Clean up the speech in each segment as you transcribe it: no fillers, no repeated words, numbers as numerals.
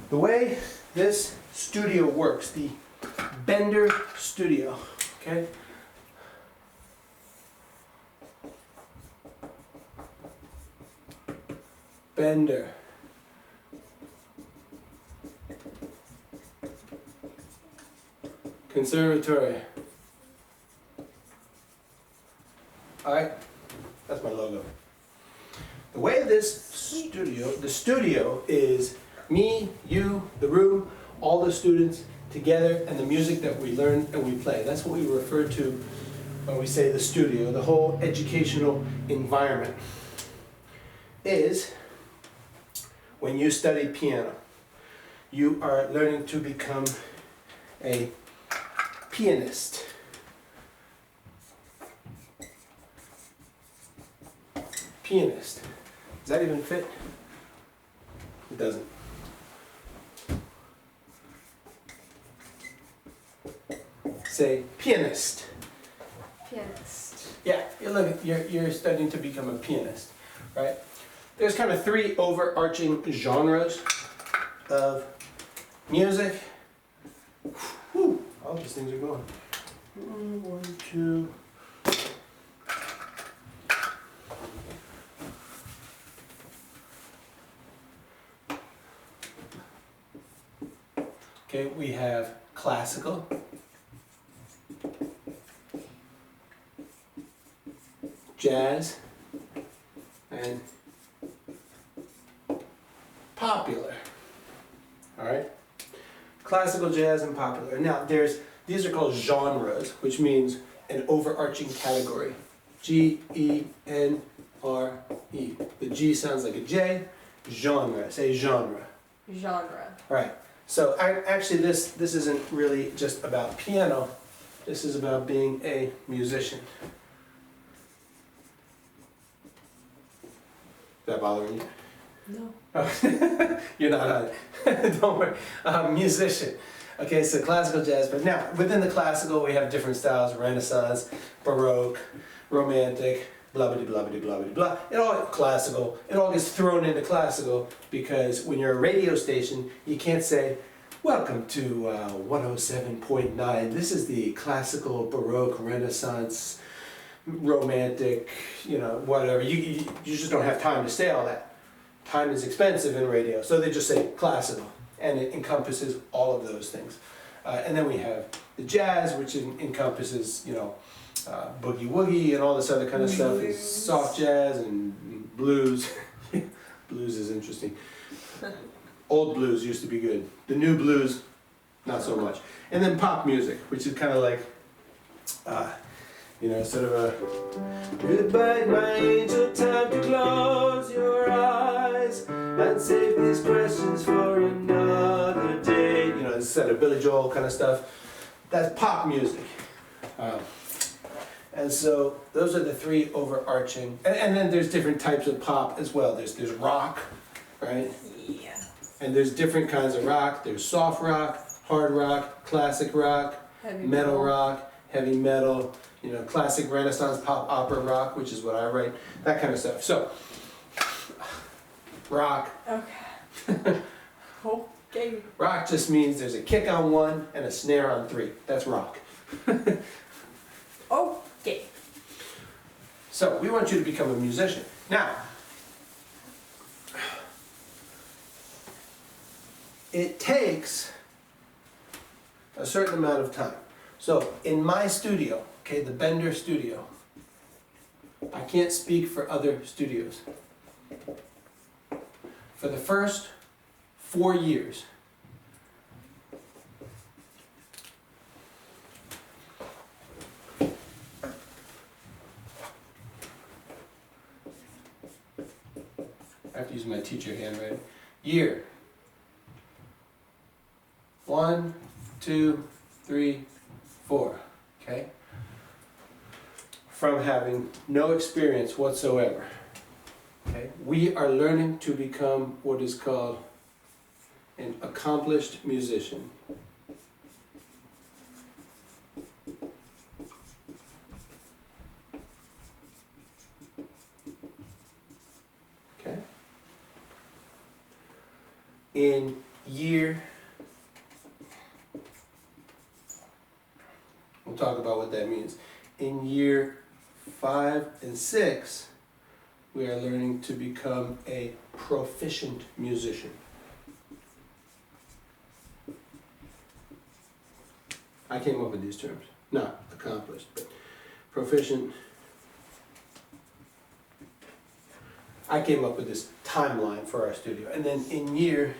The way this studio works, the Bender Studio, okay? Bender. Conservatory. Alright, that's my logo. The way this studio, the studio is me, you, the room, all the students together, and the music that we learn and we play. That's what we refer to when we say the studio, the whole educational environment. Is when you study piano, you are learning to become a pianist. Pianist. Does that even fit? It doesn't. Say pianist. Pianist. Yeah, you're studying to become a pianist, right? There's kind of three overarching genres of music. Whew, all these things are going. 1, 2. Okay, we have classical, jazz, and popular. All right, classical, jazz, and popular. Now, these are called genres, which means an overarching category. G-E-N-R-E. The G sounds like a J. Genre. Say genre. Genre. All right. So actually, this isn't really just about piano. This is about being a musician. Is that bothering you? No. Oh, you're not on it. Don't worry. Musician. Okay, so classical jazz. But now, within the classical, we have different styles: Renaissance, Baroque, Romantic, blah blah blah blah blah blah. It all classical. It all gets thrown into classical because when you're a radio station, you can't say, "Welcome to 107.9. This is the classical, Baroque, Renaissance, Romantic, whatever." You just don't have time to say all that. Time is expensive in radio, so they just say classical, and it encompasses all of those things. And then we have the jazz, which encompasses, boogie woogie and all this other kind of stuff. And soft jazz and blues. Blues is interesting. Old blues used to be good. The new blues, not so much. And then pop music, which is kind of like, sort of a goodbye, my angel, time to close your eyes and save these questions for another day. Instead of Billy Joel kind of stuff. That's pop music. And so those are the three overarching, and then there's different types of pop as well. There's rock, right? Yeah. And there's different kinds of rock. There's soft rock, hard rock, classic rock, Heavy metal rock, heavy metal, classic Renaissance pop opera rock, which is what I write, that kind of stuff. So, rock. Okay. Okay. Rock just means there's a kick on 1 and a snare on 3. That's rock. Okay. So, we want you to become a musician. Now, it takes a certain amount of time. So, in my studio, okay, the Bender Studio, I can't speak for other studios. For the first 4 years, I have to use my teacher handwriting. Year. 1, 2, 3, 4. Okay? From having no experience whatsoever. Okay? We are learning to become what is called an accomplished musician. Okay? In year, we'll talk about what that means. In year 5 and 6, we are learning to become a proficient musician. I came up with these terms, not accomplished, but proficient. I came up with this timeline for our studio. And then in year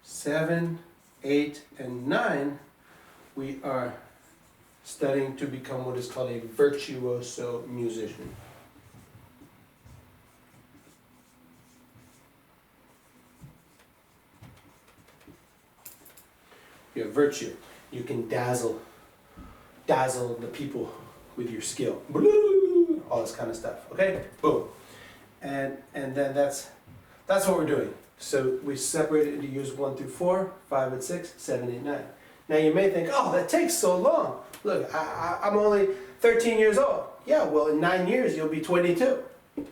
7, 8, and 9, we are studying to become what is called a virtuoso musician. You have virtue. You can dazzle the people with your skill. All this kind of stuff. Okay? Boom. And then that's what we're doing. So we separate it into years 1 through 4, 5 and 6, 7, 8, 9. Now you may think, oh, that takes so long. Look, I'm only 13 years old. Yeah, well, in 9 years you'll be 22.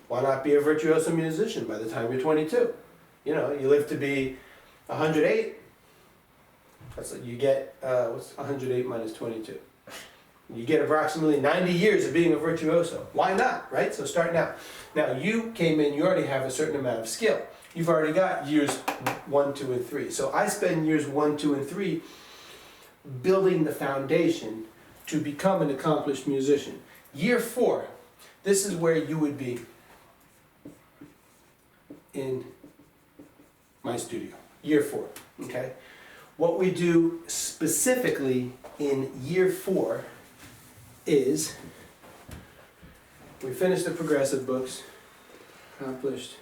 Why not be a virtuoso musician by the time you're 22? You know, you live to be 108. That's what you get. What's 108 minus 22? You get approximately 90 years of being a virtuoso. Why not, right? So start now. Now you came in, you already have a certain amount of skill. You've already got years 1, 2, and 3. So I spend years 1, 2, and 3 building the foundation to become an accomplished musician. Year 4, this is where you would be in my studio. Year 4, okay? What we do specifically in year 4 is we finish the progressive books, accomplished.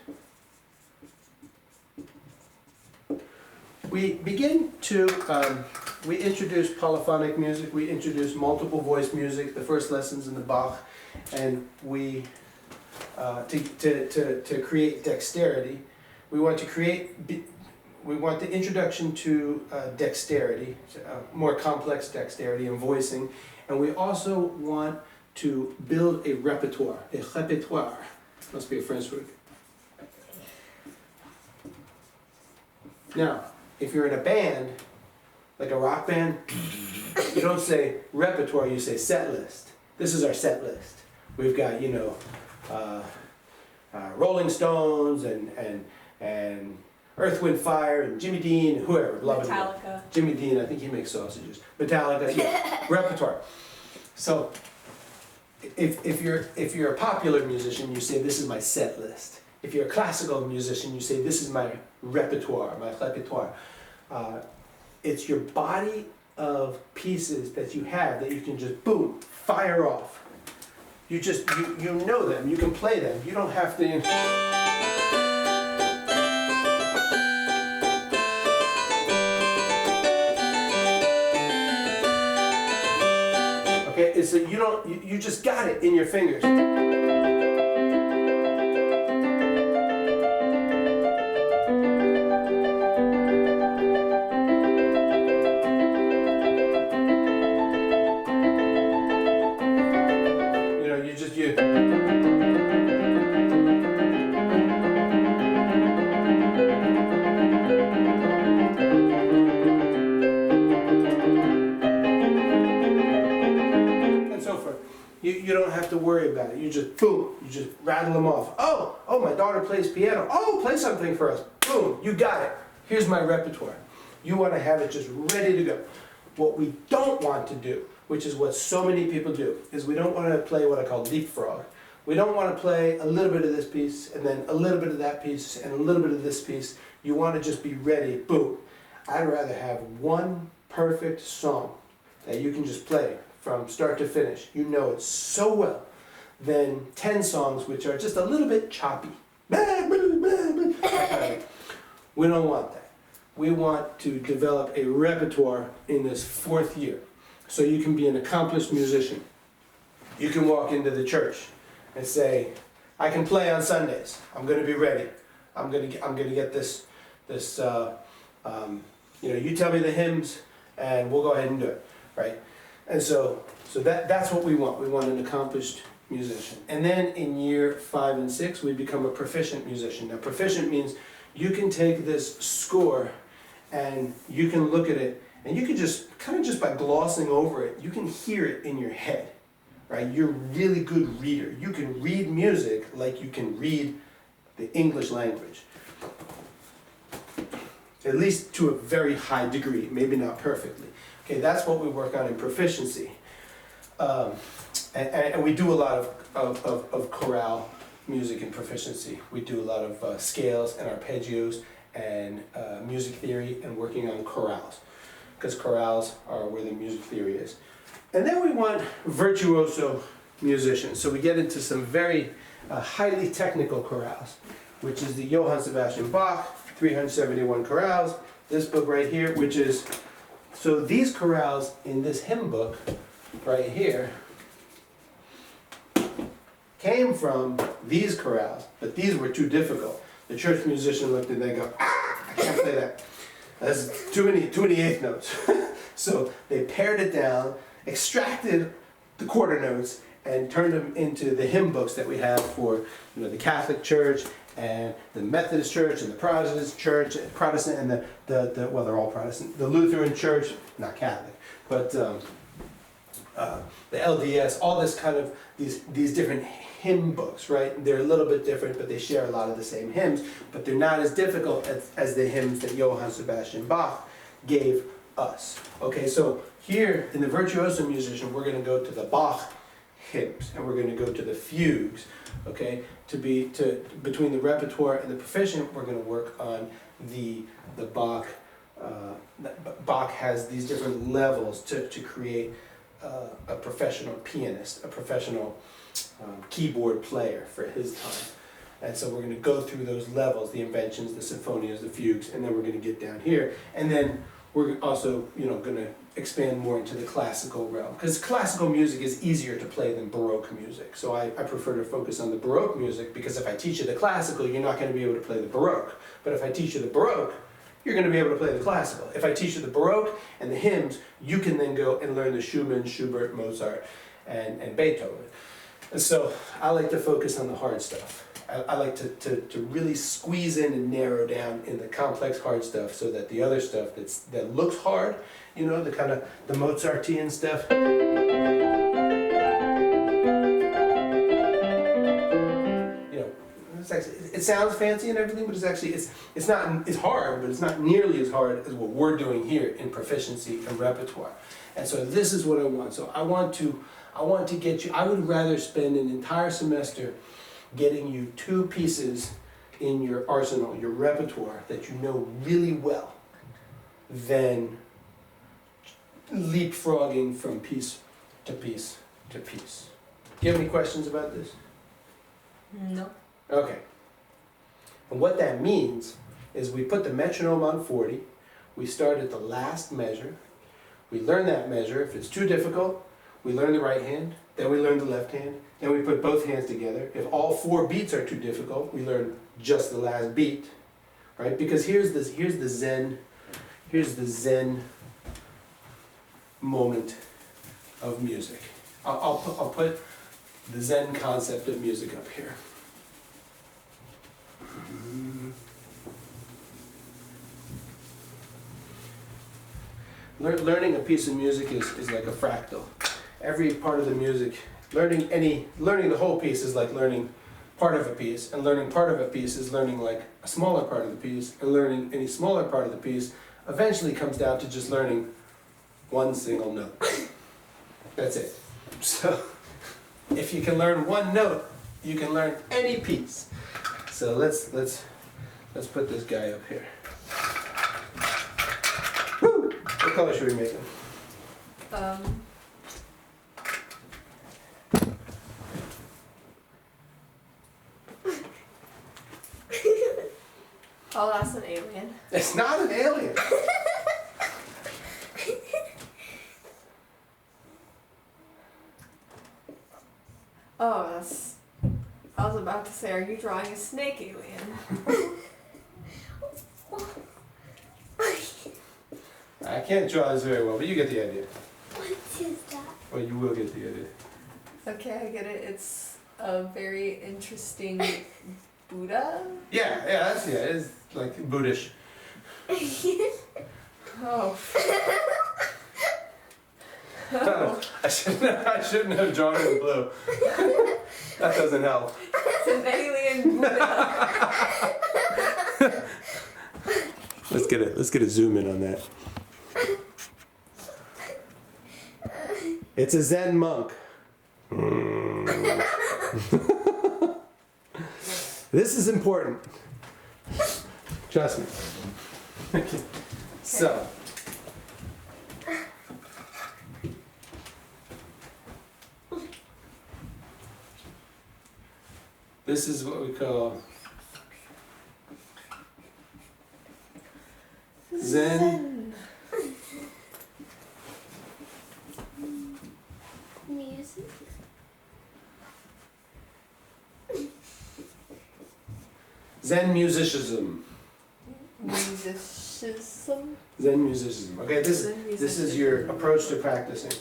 We begin to, we introduce polyphonic music, we introduce multiple voice music, the first lessons in the Bach, and we, to create dexterity, we want to create, we want the introduction to dexterity, more complex dexterity and voicing, and we also want to build a repertoire, must be a French word. Now, if you're in a band, like a rock band, you don't say repertoire, you say set list. This is our set list. We've got, you know, Rolling Stones and Earth, Wind, Fire, and Jimmy Dean, and whoever. Metallica. Jimmy Dean, I think he makes sausages. Metallica, yeah, repertoire. So, if you're a popular musician, you say this is my set list. If you're a classical musician, you say this is my repertoire, my répertoire. It's your body of pieces that you have that you can just boom, fire off. You know them, you can play them. You don't have to. Okay, it's you just got it in your fingers. You don't have to worry about it. You just boom, you just rattle them off. Oh, my daughter plays piano. Oh, play something for us. Boom, you got it. Here's my repertoire. You want to have it just ready to go. What we don't want to do, which is what so many people do, is we don't want to play what I call leapfrog. We don't want to play a little bit of this piece and then a little bit of that piece and a little bit of this piece. You want to just be ready, boom. I'd rather have one perfect song that you can just play from start to finish. You know it so well. Than 10 songs which are just a little bit choppy. We don't want that. We want to develop a repertoire in this 4th year so you can be an accomplished musician. You can walk into the church and say, I can play on Sundays. I'm going to be ready. I'm going to get this you tell me the hymns and we'll go ahead and do it, right? And so that's what we want. We want an accomplished musician. And then in year 5 and 6, we become a proficient musician. Now, proficient means you can take this score and you can look at it and you can just, kind of just by glossing over it, you can hear it in your head, right? You're a really good reader. You can read music like you can read the English language. At least to a very high degree, maybe not perfectly. Okay, that's what we work on in proficiency. And we do a lot of chorale music in proficiency. We do a lot of scales and arpeggios and music theory and working on chorales, because chorales are where the music theory is. And then we want virtuoso musicians. So we get into some very highly technical chorales, which is the Johann Sebastian Bach, 371 chorales, this book right here, which is, so these chorales in this hymn book right here came from these chorales, but these were too difficult. The church musician looked at it and go, I can't play that. That's too many eighth notes. So they pared it down, extracted the quarter notes, and turned them into the hymn books that we have for, the Catholic Church and the Methodist Church and the Protestant and the well, they're all Protestant. The Lutheran Church, not Catholic, but the LDS, all this kind of these different hymn books, right? They're a little bit different, but they share a lot of the same hymns, but they're not as difficult as the hymns that Johann Sebastian Bach gave us. Okay, so here in the virtuoso musician, we're going to go to the Bach hymns, and we're going to go to the fugues. Okay, between the repertoire and the proficient, we're going to work on the Bach. Bach has these different levels to create a professional pianist, a professional keyboard player for his time. And so we're going to go through those levels, the inventions, the sinfonias, the fugues, and then we're going to get down here. And then we're also, going to expand more into the classical realm, because classical music is easier to play than Baroque music. So I prefer to focus on the Baroque music, because if I teach you the classical, you're not going to be able to play the Baroque. But if I teach you the Baroque, you're going to be able to play the classical. If I teach you the Baroque and the hymns, you can then go and learn the Schumann, Schubert, Mozart, and Beethoven. And so I like to focus on the hard stuff. I like to really squeeze in and narrow down in the complex hard stuff, so that the other stuff that looks hard, the kind of the Mozartian stuff, it sounds fancy and everything, but it's actually it's hard, but it's not nearly as hard as what we're doing here in proficiency and repertoire. And so this is what I want. So I want to get you. I would rather spend an entire semester getting you 2 pieces in your arsenal, your repertoire, that you know really well, than leapfrogging from piece to piece to piece. Do you have any questions about this? No. Okay. And what that means is we put the metronome on 40, we start at the last measure, we learn that measure. If it's too difficult, we learn the right hand, then we learn the left hand, then we put both hands together. If all 4 beats are too difficult, we learn just the last beat, right? Because here's the Zen moment of music. I'll put the Zen concept of music up here. Learning a piece of music is like a fractal. Every part of the music, learning the whole piece is like learning part of a piece, and learning part of a piece is learning like a smaller part of the piece, and learning any smaller part of the piece eventually comes down to just learning one single note. That's it. So if you can learn one note, you can learn any piece. So let's put this guy up here. Woo! What color should we make him? Oh, that's an alien. It's not an alien. Oh, that's... I was about to say, are you drawing a snake alien? I can't draw this very well, but you get the idea. What is that? Well, you will get the idea. Okay, I get it. It's a very interesting Buddha. Yeah, it's like Buddhist. Oh. Oh, I shouldn't have drawn it in blue. That doesn't help. It's an alien Buddha. Let's get a zoom in on that. It's a Zen monk. This is important. Trust me. So. This is what we call Zen Music. Zen musicianism. Musicism. Zen musicianism. Okay, this is your approach to practicing.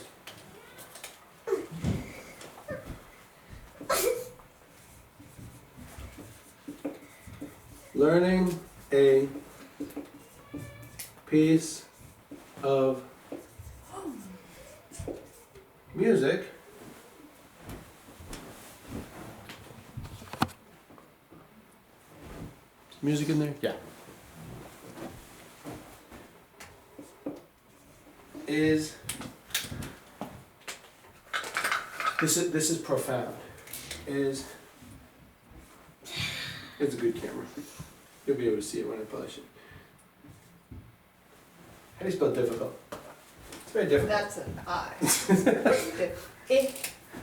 Learning a piece of music music in there? Yeah. Is this is profound. It's a good camera. You'll be able to see it when I publish it. How do you spell difficult? It's very difficult. That's an I.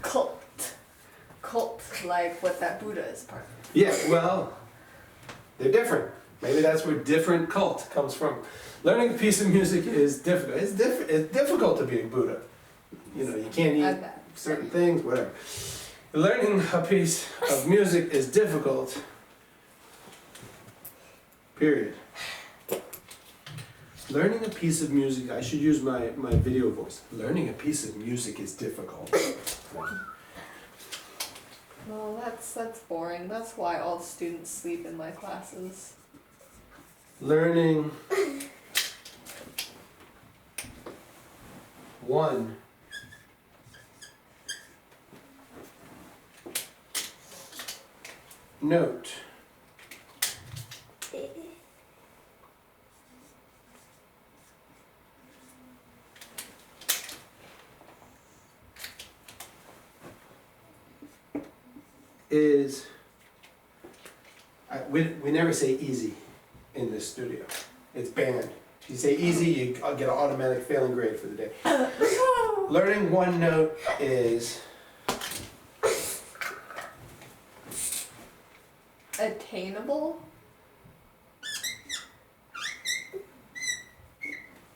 Cult. Cult, like what that Buddha is part of. Yeah, well, they're different. Maybe that's where different cult comes from. Learning a piece of music is difficult. It's difficult to be a Buddha. You know, you can't I eat bet. certain things, whatever. Learning a piece of music is difficult. Period. Learning a piece of music, I should use my video voice. Learning a piece of music is difficult. Well, that's boring. That's why all the students sleep in my classes. Learning one note is, we never say easy in this studio. It's banned. If you say easy, you get an automatic failing grade for the day. Learning one note is Attainable?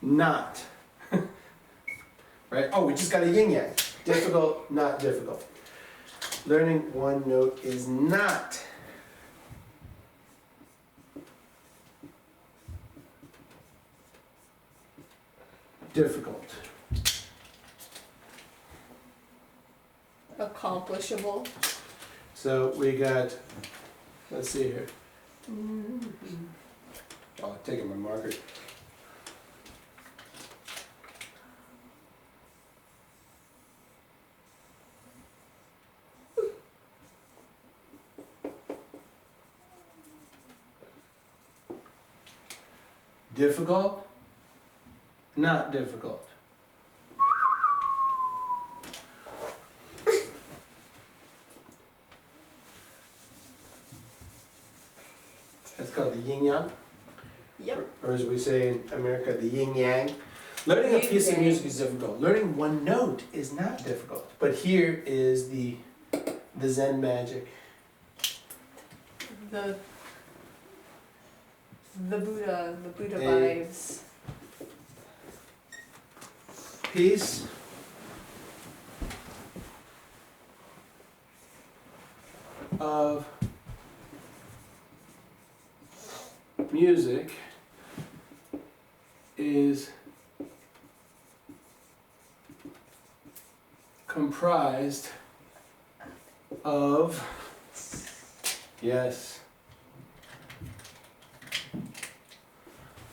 not. Right? Oh, we just got a yin yang. Difficult, not difficult. Learning one note is not difficult. Accomplishable? So we got, let's see here. Oh, taking my marker. Difficult, not difficult. That's called the yin yang, Yep. or as we say in America, the yin yang. Learning a piece of Yin-yang. music is difficult. Learning one note is not difficult. But here is the Zen magic. The Buddha A- vibes. Piece of music is comprised of, yes.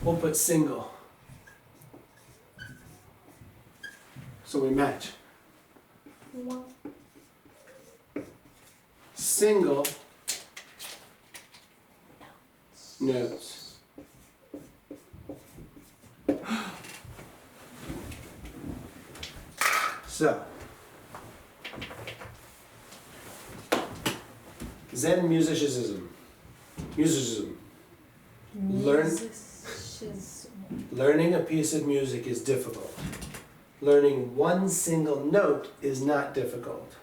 We'll put single. So we match. Single notes. So, Zen musicism. Learning a piece of music is difficult. Learning one single note is not difficult.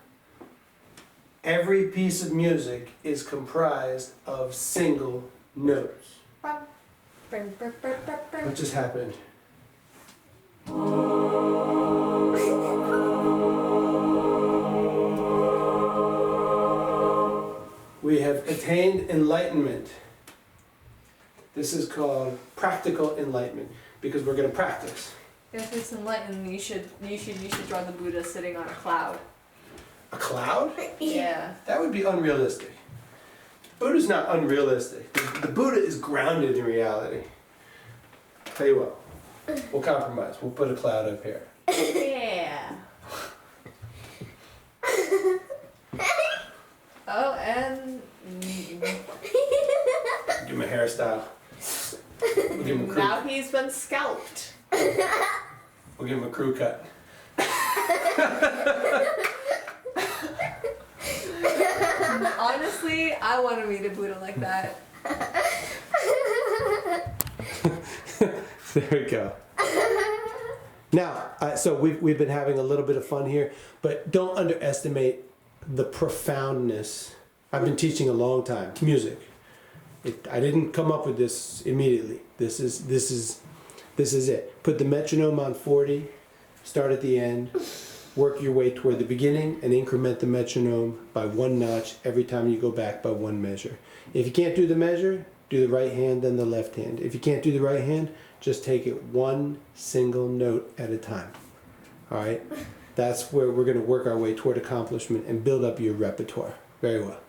Every piece of music is comprised of single notes. What just happened? We have attained enlightenment. This is called practical enlightenment because we're going to practice. If it's enlightened, you should draw the Buddha sitting on a cloud. A cloud? Yeah. That would be unrealistic. Buddha's not unrealistic. The Buddha is grounded in reality. Tell you what, we'll compromise. We'll put a cloud up here. Yeah. Oh, and Give him a hairstyle. We'll give him a crew. now he's been scalped. We'll give him a crew cut. Honestly, I want to meet a Buddha like that. There we go. Now, so we've been having a little bit of fun here, but don't underestimate the profoundness. I've been teaching a long time music. I didn't come up with this immediately. This is it. Put the metronome on 40, start at the end, work your way toward the beginning, and increment the metronome by one notch every time you go back by one measure. If you can't do the measure, do the right hand, then the left hand. If you can't do the right hand, just take it one single note at a time. All right? That's where we're going to work our way toward accomplishment and build up your repertoire. Very well.